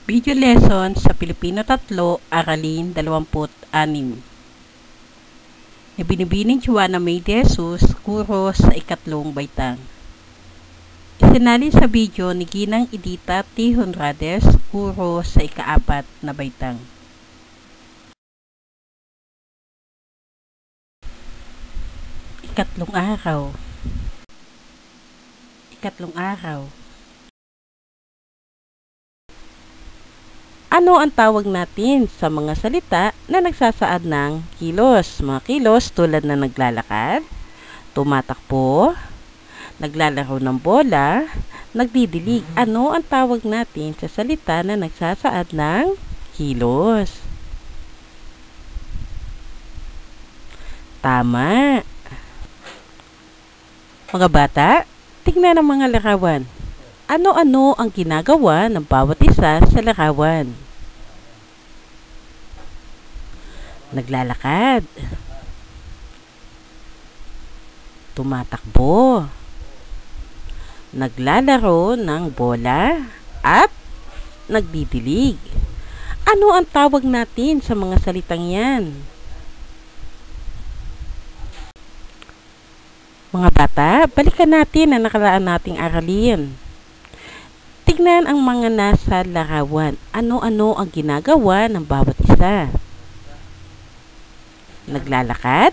Video lesson sa Pilipino 3, Aralin 26. Na binibining Juana May de Jesus, guro sa ikatlong baitang. Isinali sa video ni Ginang Edita T. Honrades, guro sa ikaapat na baitang. Ikatlong araw. Ano ang tawag natin sa mga salita na nagsasaad ng kilos? Mga kilos tulad na naglalakad, tumatakbo, naglalaro ng bola, nagdidilig. Ano ang tawag natin sa salita na nagsasaad ng kilos? Tama. Mga bata, tingnan ang mga larawan. Ano-ano ang ginagawa ng bawat isa sa larawan? Naglalakad, tumatakbo, naglalaro ng bola, at nagdidilig. Ano ang tawag natin sa mga salitang yan? Mga bata, balikan natin ang nakaraan nating aralin. Tignan ang mga nasa larawan. Ano-ano ang ginagawa ng bawat isa? Naglalakad,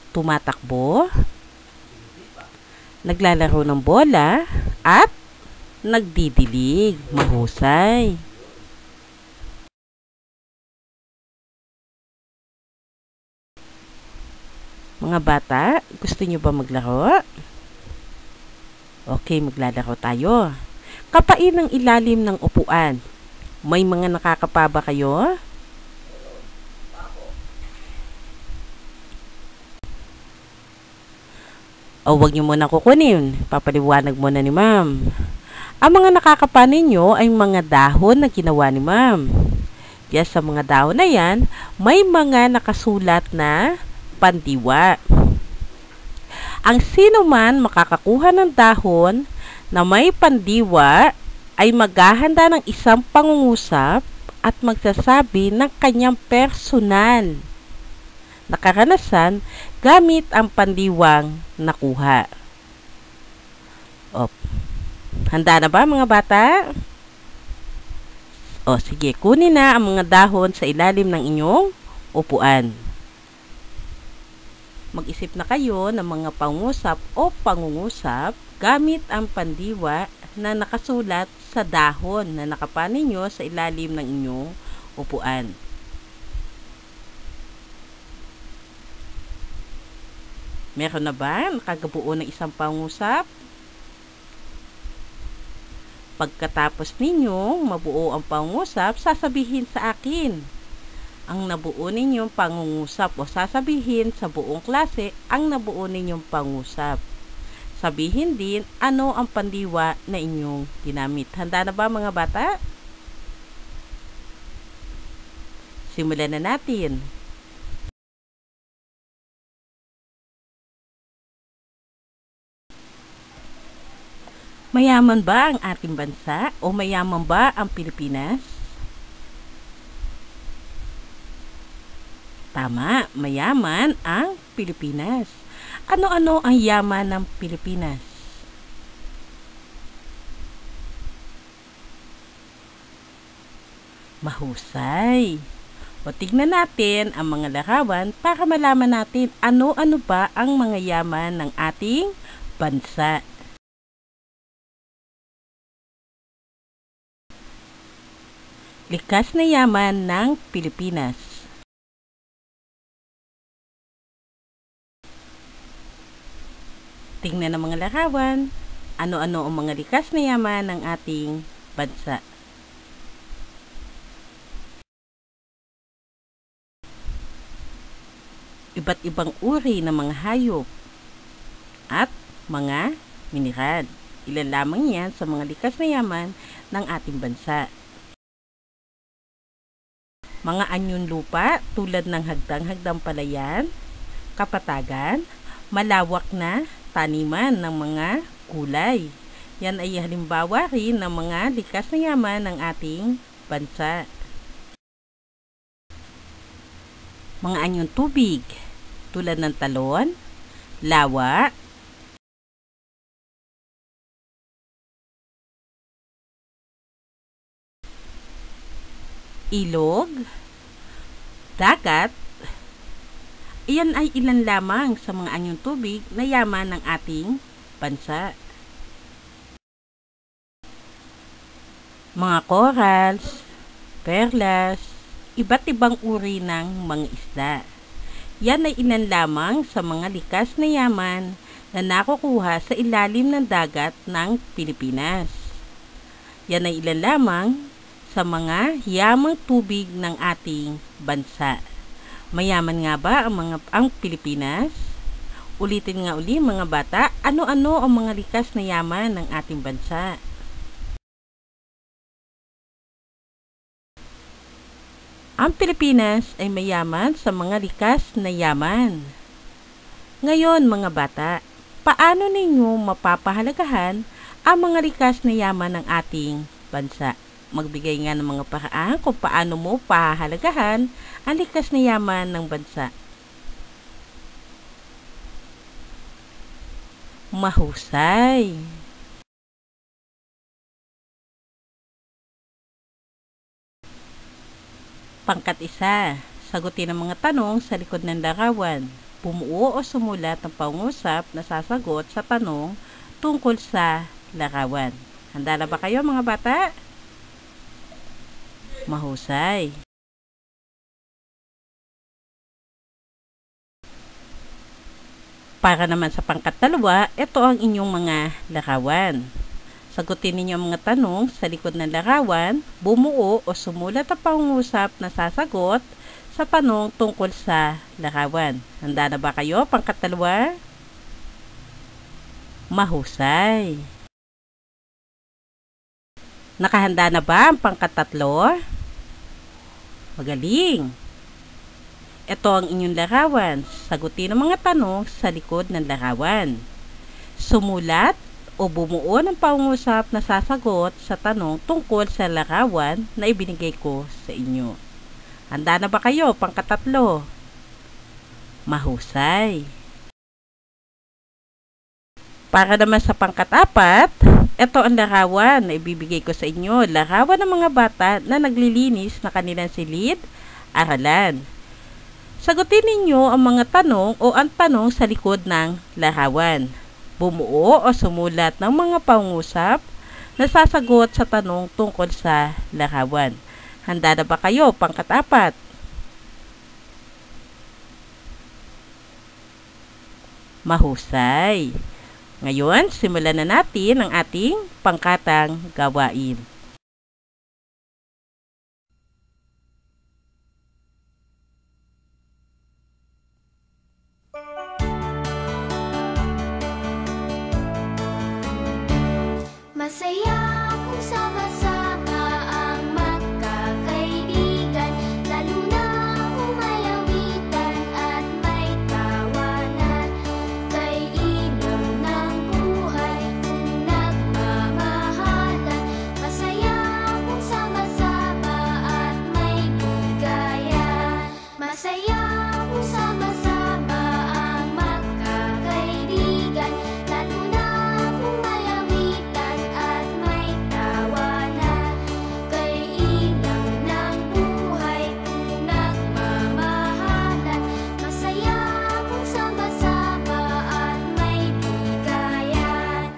tumatakbo, naglalaro ng bola, at nagdidilig. Mahusay. Mga bata, gusto niyo ba maglaro? Okay, maglalaro tayo. Kapain ang ilalim ng upuan. May mga nakakapa ba kayo? O, huwag niyo muna kukunin. Papaliwanag muna ni ma'am. Ang mga nakakapa ninyo ay mga dahon na ginawa ni ma'am. Kaya sa mga dahon na yan, may mga nakasulat na pandiwa. Ang sino man makakakuha ng dahon na may pandiwa ay maghahanda ng isang pangungusap at magsasabi ng kanyang personal na karanasan gamit ang pandiwang nakuha. Handa na ba mga bata? Sige, kunin na ang mga dahon sa ilalim ng inyong upuan. Mag-isip na kayo ng mga pangungusap o pangungusap gamit ang pandiwa na nakasulat sa dahon na nakapa ninyo sa ilalim ng inyong upuan. Meron na ba nakagabuo ng isang pangungusap? Pagkatapos ninyong mabuo ang pangungusap, sasabihin sa akin ang nabuo ninyong pangungusap o sasabihin sa buong klase ang nabuo ninyong pangungusap. Sabihin din ano ang pandiwa na inyong ginamit. Handa na ba mga bata? Simulan na natin. Mayaman ba ang ating bansa o mayaman ba ang Pilipinas? Tama, mayaman ang Pilipinas. Ano-ano ang yaman ng Pilipinas? Mahusay. Tignan natin ang mga larawan para malaman natin ano-ano ba ang mga yaman ng ating bansa. Likas na yaman ng Pilipinas. Tingnan ang mga larawan. Ano-ano ang mga likas na yaman ng ating bansa? Iba't ibang uri ng mga hayop at mga mineral. Ilan lamang yan sa mga likas na yaman ng ating bansa. Mga anyon lupa tulad ng hagdang-hagdang palayan, kapatagan, malawak na taniman ng mga gulay, Yan ay halimbawa rin ng mga likas na yaman ng ating bansa. Mga anyong tubig tulad ng talon, lawa, ilog, dagat. Iyan ay ilan lamang sa mga anyong tubig na yaman ng ating bansa. Mga corals, perlas, iba't ibang uri ng mga isda. Yan ay ilan lamang sa mga likas na yaman na nakukuha sa ilalim ng dagat ng Pilipinas. Yan ay ilan lamang sa mga yamang tubig ng ating bansa. Mayaman nga ba ang Pilipinas? Ulitin nga uli mga bata, ano-ano ang mga likas na yaman ng ating bansa? Ang Pilipinas ay mayaman sa mga likas na yaman. Ngayon mga bata, paano ninyo mapapahalagahan ang mga likas na yaman ng ating bansa? Magbigay nga ng mga paraan kung paano mo pahahalagahan ang likas na yaman ng bansa. Mahusay. Pangkat 1, sagutin ang mga tanong sa likod ng larawan. Bumuo o sumulat ng pangungusap na sasagot sa tanong tungkol sa larawan. Handa na ba kayo mga bata? Mahusay. Para naman sa pangkat 2, ito ang inyong mga larawan. Sagutin ninyo ang mga tanong sa likod ng larawan, bumuo o sumulat ang pangungusap na sasagot sa tanong tungkol sa larawan. Handa na ba kayo, pangkat 2? Mahusay. Nakahanda na ba ang pangkat 3? Magaling. Ito ang inyong larawan. Sagutin ang mga tanong sa likod ng larawan. Sumulat o bumuo ng pangungusap na sasagot sa tanong tungkol sa larawan na ibinigay ko sa inyo. Handa na ba kayo, pangkat 3? Mahusay. Para naman sa pangkat 4, ito ang larawan na ibibigay ko sa inyo. Larawan ng mga bata na naglilinis na kanilang silid-aralan. Sagutin ninyo ang mga tanong o ang tanong sa likod ng larawan. Bumuo o sumulat ng mga pangungusap na sasagot sa tanong tungkol sa larawan. Handa na ba kayo, pangkat 4? Mahusay. Ngayon, simulan na natin ang ating pangkatang gawain. Masaya kung sama-sama ang magkakaibigan, lalo na kung may awitan at may tawanan. Kay inam ng buhay kung nagmamahalan. Masaya kung sama-sama at may bigayan. Masaya kung sama-sama ang magkakaibigan, lalo na kung may awitan at may tawanan. Kay inam ng buhay kung nagmamahalan. Masaya kung sama-sama at may bigayan.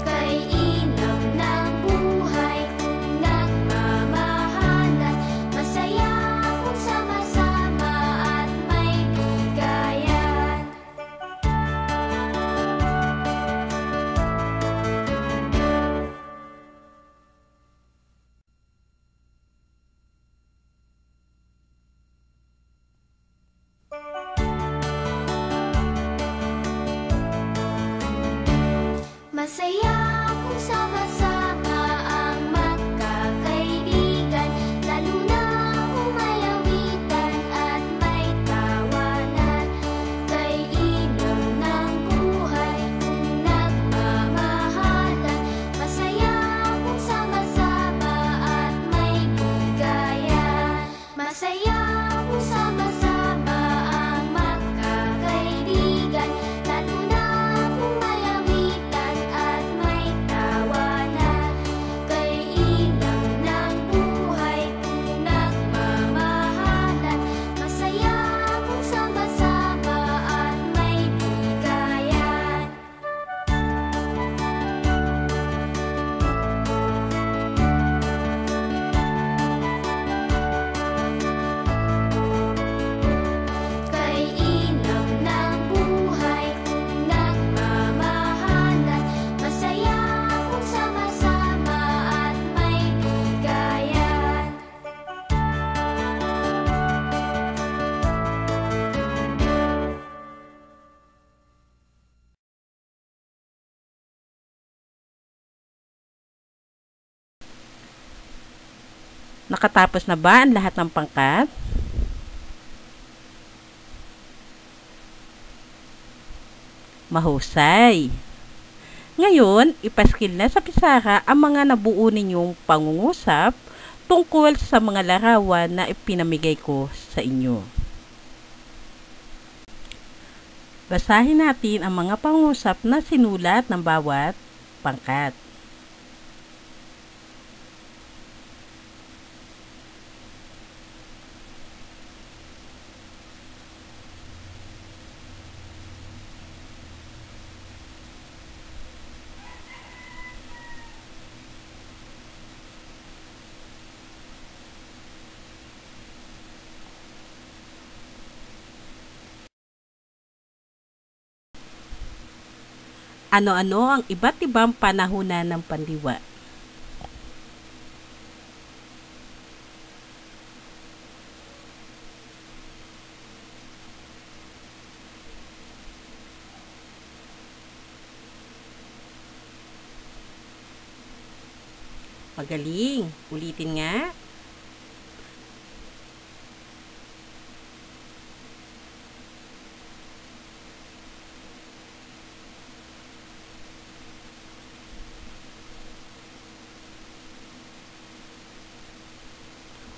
Kay inam ng buhay kung nagmamahalan. Masaya kung sama-sama at may bigayan. Masaya kung sama-sama ang magkakaibigan, lalo Nakatapos na ba ang lahat ng pangkat? Mahusay! Ngayon, ipaskil na sa pisara ang mga nabuo ninyong pangungusap tungkol sa mga larawan na ipinamigay ko sa inyo. Basahin natin ang mga pangungusap na sinulat ng bawat pangkat. Ano-ano ang iba't ibang panahunan ng pandiwa? Magaling! Ulitin nga.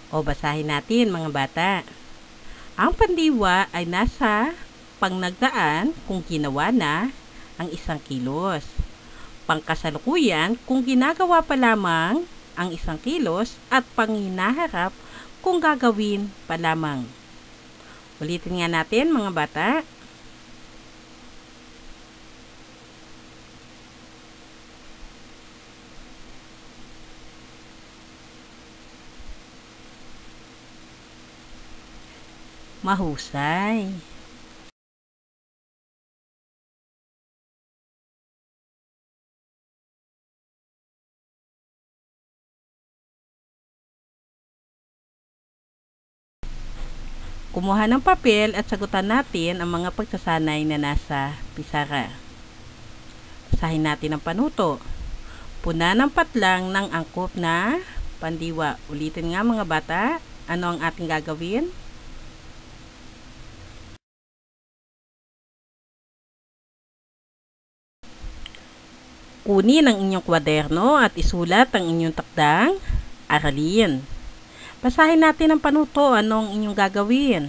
O basahin natin mga bata. Ang pandiwa ay nasa pangnagdaan kung ginawa na ang 1 kilos. Pangkasalukuyan kung ginagawa pa lamang ang 1 kilos at panghinaharap kung gagawin pa lamang. Ulitin nga natin mga bata. Mahusay! Kumuha ng papel at sagutan natin ang mga pagsasanay na nasa pisara. Basahin natin ang panuto. Puna ng patlang ng angkop na pandiwa. Ulitin nga mga bata, ano ang ating gagawin? Kunin ang inyong kwaderno at isulat ang inyong takdang aralin. Basahin natin ang panuto, ano ang inyong gagawin?